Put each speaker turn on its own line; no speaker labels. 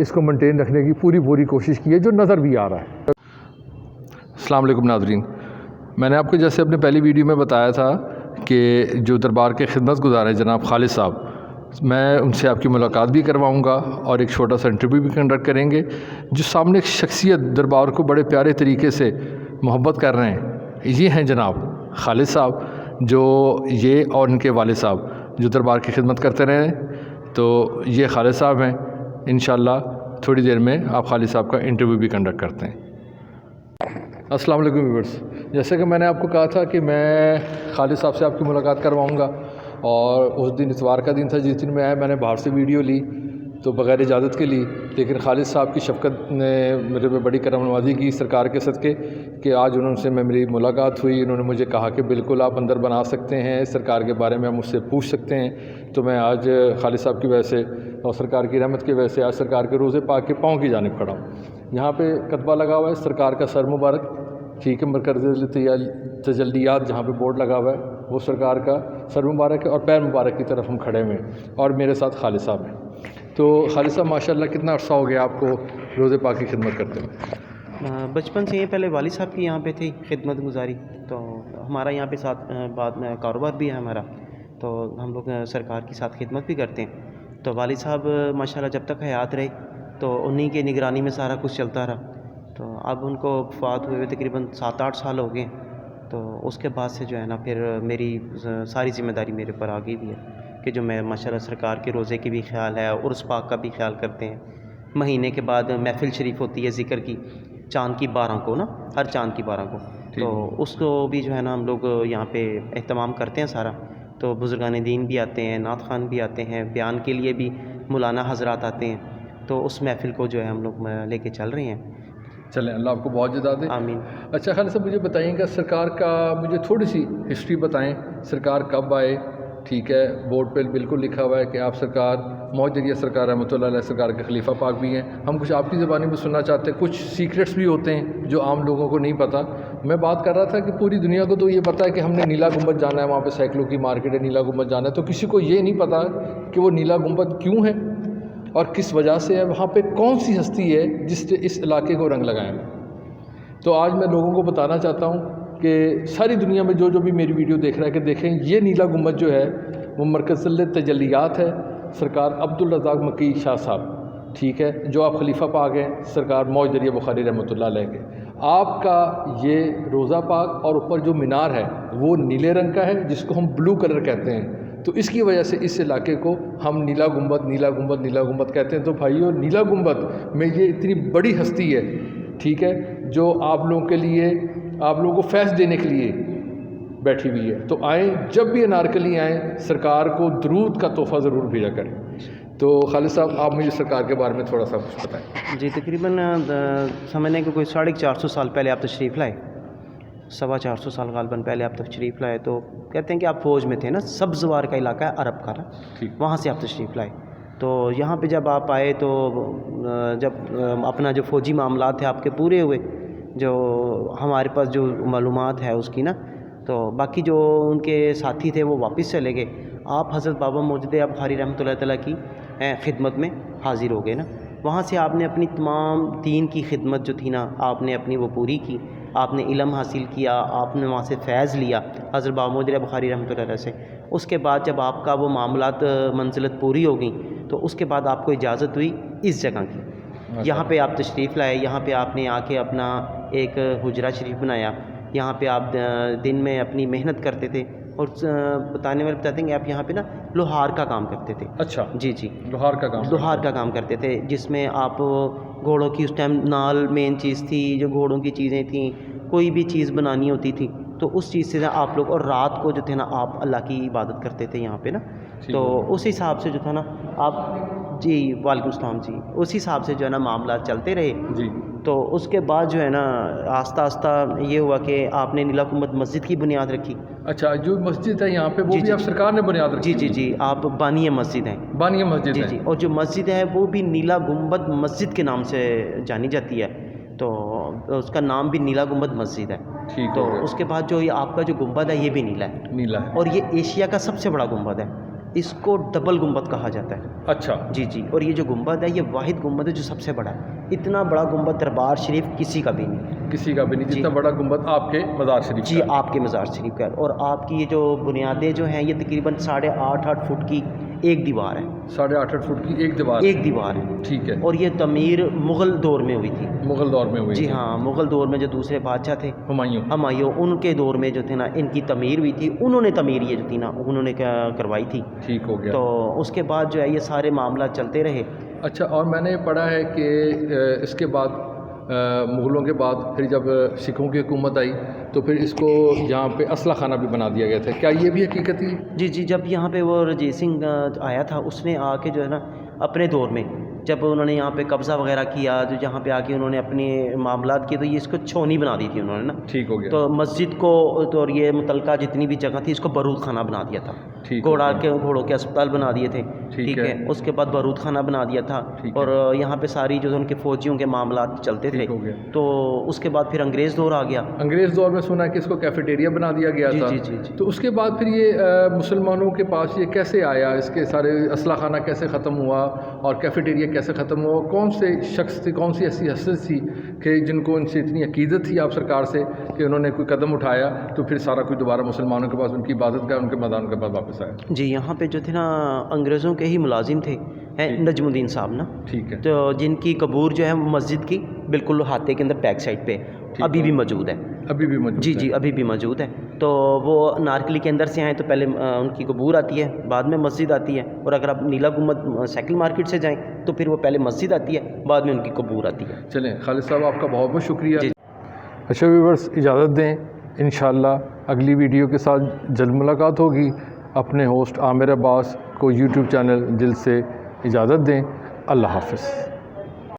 اس کو مینٹین رکھنے کی پوری کوشش کی ہے، جو نظر بھی آ رہا ہے۔ السلام علیکم ناظرین، میں نے آپ کو جیسے اپنے پہلی ویڈیو میں بتایا تھا کہ جو دربار کے خدمت گزار ہیں جناب خالد صاحب، میں ان سے آپ کی ملاقات بھی کرواؤں گا اور ایک چھوٹا سا انٹرویو بھی کنڈکٹ کریں گے۔ جو سامنے ایک شخصیت دربار کو بڑے پیارے طریقے سے محبت کر رہے ہیں، یہ ہیں جناب خالد صاحب، جو یہ اور ان کے والد صاحب جو دربار کی خدمت کرتے رہے ہیں۔ تو یہ خالد صاحب ہیں، انشاءاللہ تھوڑی دیر میں آپ خالد صاحب کا انٹرویو بھی کنڈکٹ کرتے ہیں۔ السلام علیکم ویورز، جیسے کہ میں نے آپ کو کہا تھا کہ میں خالد صاحب سے آپ کی ملاقات کرواؤں گا، اور اس دن اتوار کا دن تھا جس دن میں آیا، میں نے باہر سے ویڈیو لی تو بغیر اجازت کے لی، لیکن خالد صاحب کی شفقت نے میرے پہ بڑی کرم نوازی کی سرکار کے صدقے کہ آج انہوں سے میری ملاقات ہوئی۔ انہوں نے مجھے کہا کہ بالکل آپ اندر بنا سکتے ہیں، سرکار کے بارے میں آپ مجھ سے پوچھ سکتے ہیں۔ تو میں آج خالد صاحب کی وجہ سے اور سرکار کی رحمت کی وجہ سے آج سرکار کے روزے پاک کے پاؤں کی جانب کھڑا ہوں۔ یہاں پہ کتبہ لگا ہوا ہے سرکار کا سر مبارک، ٹھیک ہے، مرکز تجلیات جہاں پہ بورڈ لگا ہوا ہے وہ سرکار کا سر مبارک ہے، اور پیر مبارک کی طرف ہم کھڑے ہوئے ہیں، اور میرے ساتھ خالد صاحب ہیں۔ تو خالد صاحب ماشاءاللہ کتنا عرصہ ہو گیا آپ کو روزے پاک کی خدمت کرتے ہیں؟
بچپن سے ہی پہلے والد صاحب کی یہاں پہ تھی خدمت گزاری، تو ہمارا یہاں پہ ساتھ بعد میں کاروبار بھی ہے ہمارا، تو ہم لوگ سرکار کی ساتھ خدمت بھی کرتے ہیں۔ تو والد صاحب ماشاءاللہ جب تک حیات رہے تو انہی کی نگرانی میں سارا کچھ چلتا رہا۔ تو اب ان کو وفات ہوئے تقریباً 7-8 سال ہو گئے، تو اس کے بعد سے جو ہے نا پھر میری ساری ذمہ داری میرے پر آ گئی بھی ہے کہ جو میں ماشاءاللہ سرکار کے روزے کی بھی خیال ہے، عرس پاک کا بھی خیال کرتے ہیں۔ مہینے کے بعد محفل شریف ہوتی ہے ذکر کی، چاند کی 12 کو نا، ہر چاند کی 12 کو، تو اس کو بھی جو ہے نا ہم لوگ یہاں پہ اہتمام کرتے ہیں سارا۔ تو بزرگان دین بھی آتے ہیں، نعت خوان بھی آتے ہیں، بیان کے لیے بھی مولانا حضرات آتے ہیں، تو اس محفل کو جو ہے ہم لوگ لے کے چل رہے ہیں۔
چلیں، اللہ آپ کو بہت جزا دے،
آمین۔
اچھا خالد صاحب، مجھے بتائیے گا سرکار کا، مجھے تھوڑی سی ہسٹری بتائیں، سرکار کب آئے؟ ٹھیک ہے، بورڈ پہ بالکل لکھا ہوا ہے کہ آپ سرکار موجودیہ سرکار رحمۃ اللہ علیہ سرکار کے خلیفہ پاک بھی ہیں۔ ہم کچھ آپ کی زبانی میں سننا چاہتے ہیں، کچھ سیکریٹس بھی ہوتے ہیں جو عام لوگوں کو نہیں پتہ۔ میں بات کر رہا تھا کہ پوری دنیا کو تو یہ پتہ ہے کہ ہم نے نیلا گنبد جانا ہے، وہاں پہ سینکڑوں کی مارکیٹ ہے، نیلا گنبد جانا ہے، تو کسی کو یہ نہیں پتہ کہ وہ نیلا گنبد کیوں ہے اور کس وجہ سے ہے، وہاں پہ کون سی ہستی ہے جس نے اس علاقے کو رنگ لگایا ہے۔ تو آج میں لوگوں کو بتانا چاہتا ہوں کہ ساری دنیا میں جو بھی میری ویڈیو دیکھ رہا ہے کہ دیکھیں یہ نیلا گنبد جو ہے وہ مرکز تجلیات ہے سرکار عبدالرزاق مکی شاہ صاحب، ٹھیک ہے، جو آپ خلیفہ پاک ہیں سرکار موج دریا بخاری رحمۃ اللہ علیہ کے۔ آپ کا یہ روضہ پاک اور اوپر جو مینار ہے وہ نیلے رنگ کا ہے جس کو ہم بلو کلر کہتے ہیں، تو اس کی وجہ سے اس علاقے کو ہم نیلا گنبد نیلا گنبد نیلا گنبد کہتے ہیں۔ تو بھائیو، نیلا گنبد میں یہ اتنی بڑی ہستی ہے، ٹھیک ہے، جو آپ لوگوں کے لیے، آپ لوگوں کو فیض دینے کے لیے بیٹھی ہوئی ہے۔ تو آئیں، جب بھی انارکلی آئیں، سرکار کو درود کا تحفہ ضرور بھیجا کریں۔ تو خالد صاحب، آپ مجھے سرکار کے بارے میں تھوڑا سا کچھ بتائیں۔
جی، تقریباً سمجھنے کہ کوئی 450 سال پہلے آپ تشریف لائے، 450 سال غالباً پہلے آپ تشریف لائے۔ تو کہتے ہیں کہ آپ فوج میں تھے نا، سبزوار کا علاقہ ہے عرب کا نا، وہاں سے آپ تشریف لائے۔ تو یہاں پہ جب آپ آئے تو جب اپنا جو فوجی معاملات تھے آپ کے پورے ہوئے، جو ہمارے پاس جو معلومات ہے اس کی نا، تو باقی جو ان کے ساتھی تھے وہ واپس چلے گئے، آپ حضرت بابا موجودہ بخاری رحمۃ اللہ تعالیٰ کی خدمت میں حاضر ہو گئے نا۔ وہاں سے آپ نے اپنی تمام دین کی خدمت جو تھی نا، آپ نے اپنی وہ پوری کی، آپ نے علم حاصل کیا، آپ نے وہاں سے فیض لیا حضرت بابا موجودہ بخاری رحمۃ اللہ علیہ سے۔ اس کے بعد جب آپ کا وہ معاملات منزلت پوری ہو گئیں تو اس کے بعد آپ کو اجازت ہوئی اس جگہ کی، یہاں پہ آپ تشریف لائے، یہاں پہ آپ نے آ کے اپنا ایک حجرہ شریف بنایا، یہاں پہ آپ دن میں اپنی محنت کرتے تھے، اور بتانے والے بتاتے ہیں کہ آپ یہاں پہ نا لوہار کا کام کرتے تھے۔
اچھا،
جی،
لوہار کا کام
کرتے تھے، جس میں آپ گھوڑوں کی اس ٹائم نال مین چیز تھی، جو گھوڑوں کی چیزیں تھیں، کوئی بھی چیز بنانی ہوتی تھی تو اس چیز سے آپ لوگ، اور رات کو جو تھے نا آپ اللہ کی عبادت کرتے تھے یہاں پہ نا، تو اس حساب سے جو تھا نا آپ، جی وعلیکم السلام، جی اس حساب سے جو ہے نا معاملات چلتے رہے۔
جی،
تو اس کے بعد جو ہے نا آہستہ آہستہ یہ ہوا کہ آپ نے نیلا گنبد مسجد کی بنیاد رکھی۔
اچھا، جو مسجد ہے یہاں پہ وہ بھی آپ سرکار نے بنیاد رکھی؟
جی، آپ بانی مسجد ہیں،
بانی مسجد ہے،
جی، اور جو مسجد ہے وہ بھی نیلا گنبد مسجد کے نام سے جانی جاتی ہے، تو اس کا نام بھی نیلا گنبد مسجد ہے۔ تو اس کے بعد جو یہ آپ کا جو گنبد ہے یہ بھی نیلا ہے،
نیلا ہے،
اور یہ ایشیا کا سب سے بڑا گنبد ہے، اس کو ڈبل گنبد کہا جاتا ہے.
اچھا
جی جی. اور یہ جو گنبد ہے یہ واحد گنبد ہے جو سب سے بڑا ہے. اتنا بڑا گنبد دربار شریف کسی کا بھی نہیں.
کسی کا بھی نہیں جتنا بڑا گنبد آپ کے مزار شریف
جی
کا.
آپ کے مزار شریف کا ہے. اور آپ کی یہ جو بنیادیں جو ہیں یہ تقریباً 8.5 فٹ کی ایک دیوار ہے.
8.5 فٹ کی ایک دیوار.
ایک دیوار ہے.
ٹھیک ہے.
اور یہ تعمیر مغل دور میں ہوئی تھی.
مغل دور میں ہوئی.
جی ہاں. مغل دور میں جو دوسرے بادشاہ تھے
ہمایوں
ان کے دور میں جو تھے نا ان کی تعمیر ہوئی تھی. انہوں نے تعمیر یہ جو تھی نا انہوں نے کروائی تھی.
ٹھیک ہو گیا.
تو اس کے بعد جو ہے یہ سارے معاملات چلتے رہے.
اچھا. اور میں نے پڑھا ہے کہ اس کے بعد مغلوں کے بعد پھر جب سکھوں کی حکومت آئی تو پھر اس کو یہاں پہ اسلحہ خانہ بھی بنا دیا گیا تھا. کیا یہ بھی حقیقت ہی؟
جی جی. جب یہاں پہ وہ رنجیت سنگھ آیا تھا اس نے آ کے جو ہے نا اپنے دور میں جب انہوں نے یہاں پہ قبضہ وغیرہ کیا جو جہاں پہ آ کے انہوں نے اپنے معاملات کیے تو یہ اس کو چھونی بنا دی تھی انہوں نے نا.
ٹھیک ہو گیا.
تو مسجد کو تو اور یہ متعلقہ جتنی بھی جگہ تھی اس کو بارود خانہ بنا دیا تھا. گھوڑوں کے اسپتال بنا دیے تھے. ٹھیک ہے. اس کے بعد بارود خانہ بنا دیا تھا. اور یہاں پہ ساری جو ان کے فوجیوں کے معاملات چلتے تھے. تو اس کے بعد پھر انگریز دور آ گیا.
انگریز دور میں سنا ہے کہ اس کو کیفیٹیریا بنا دیا گیا تھا.
جی جی جی.
تو اس کے بعد پھر یہ مسلمانوں کے پاس یہ کیسے آیا؟ اس کے سارے اسلحہ خانہ کیسے ختم ہوا اور کیفیٹیریا کیسے ختم ہوا؟ کون سے شخص تھے, کون سی ایسی حیثیت تھی کہ جن کو ان سے اتنی عقیدت تھی آپ سرکار سے کہ انہوں نے کوئی قدم اٹھایا تو پھر سارا کوئی دوبارہ مسلمانوں کے پاس ان کی عبادت کا ان کے مدان کے پاس واپس آیا؟
جی یہاں پہ جو تھے نا انگریزوں کے ہی ملازم تھے نجم الدین صاحب نا.
ٹھیک ہے.
تو جن کی قبور جو ہے مسجد کی بالکل ہاتھے کے اندر بیک سائڈ پہ ابھی بھی موجود ہے.
ابھی بھی موجود؟
جی جی ابھی بھی موجود ہے. تو وہ نارکلی کے اندر سے آئیں تو پہلے ان کی قبور آتی ہے بعد میں مسجد آتی ہے. اور اگر آپ نیلا گنبد سائیکل مارکیٹ سے جائیں تو پھر وہ پہلے مسجد آتی ہے بعد میں ان کی قبور آتی ہے.
چلیں خالد صاحب آپ کا بہت بہت شکریہ. اچھا ویورز اجازت دیں, انشاءاللہ اگلی ویڈیو کے ساتھ جلد ملاقات ہوگی. اپنے ہوسٹ عامر عباس کو یوٹیوب چینل دل سے اجازت دیں. اللہ حافظ.